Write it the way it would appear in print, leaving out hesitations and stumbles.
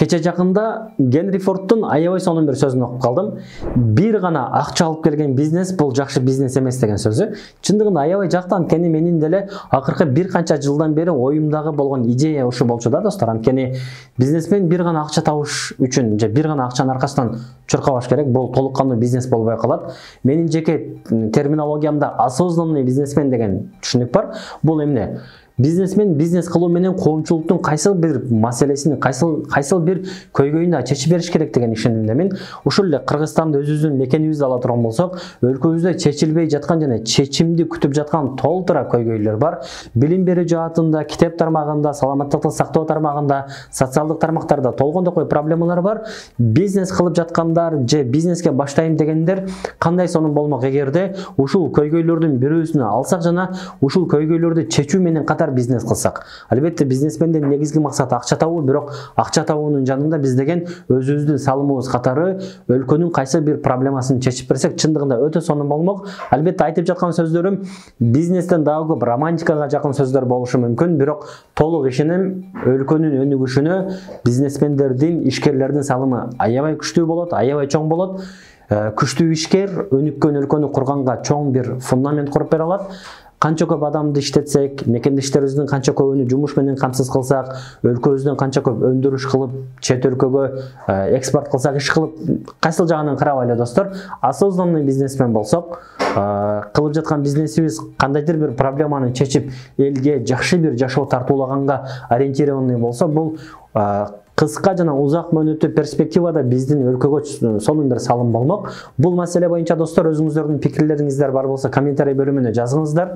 Кече жакында Генри Фордтун аябай сонун бир сөзүн окуп калдым. Бир гана акча алып келген бизнес бул жакшы бизнес эмес деген сөзү. Чындыгында аябай жакты, анткени менин деле акыркы бир канча жылдан бери оюмдагы болгон идея ушу болчу да достор. Анткени бизнесмен бир гана акча табыш үчүн же бир гана акчанын аркасынан чуркабаш керек. Бул толук кандуу бизнес болбой калат. Менин жеке терминологиямда осознанный бизнесмен деген түшүнүк бар. Бул эмне? Бизнесмен бизнес кылуу менен коомчулуктун кайсыл бир маселесин, кайсыл бир көйгөйүн да чечип бериш керек деген ишенимдемин. Ушул эле Кыргызстанда өзүбүздүн мекенибизди ала турган болсок, өлкөбүздө чечилбей жаткан жана чечимди күтүп жаткан толтура көйгөйлөр бар. Билим берүү жаатында, китеп тармагында, саламаттыкты сактоо тармагында, социалдык тармактарда толгондой проблемалар бар. Бизнес кылып жаткандар же бизнеске баштайм дегендер кандай сонун болмок эгерде ушул көйгөйлөрдүн бирөөсүнө алсак жана ушул көйгөйлөрдү чечүү менен катар бизнес кылсак. Албетте бизнесмендин негизги максаты акча табуу, бирок акча табуунун жанында биз деген өзүбүздүн салымыбыз катары өлкөнүн кайсы бир проблемасын чечип берсек, чындыгында өтө сонун болмок. Албетте айтып жаткан сөздөрүм бизнестен дагы көп романтикага жакын сөздөр болушу мүмкүн, бирок толук ишенем өлкөнүн өнүгүшүнө бизнесмендердин, ишкерлердин салымы аябай күчтүү болот, аябай чоң болот. Күчтүү ишкер өнүккөн өлкөнү курганга чоң бир фундамент куруп бере алат. Канча көп адамды иштетсек, мекендештерибиздин канча көбүнү жумуш менен камсыз кылсак, өлкөбүздөн канча көп өндүрүш кылып, чет өлкөгө экспорт кылсак, иш кылып, кайсыл жагынан карабайлы достор, осознанный бизнесмен болсок, кылып жаткан бизнесибиз кандайдыр бир проблеманы чечип, элге жакшы бир жашоо тартуулаганга ориентированный болсо, бул кыска жана узак мөөнөттүү перспективада биздин өлкөгө сонун бир салым болмок. Бул маселе боюнча достор өзүңүздөрдүн пикирлериңиздер бар болсо комментарий бөлүмүнө жазыңыздар.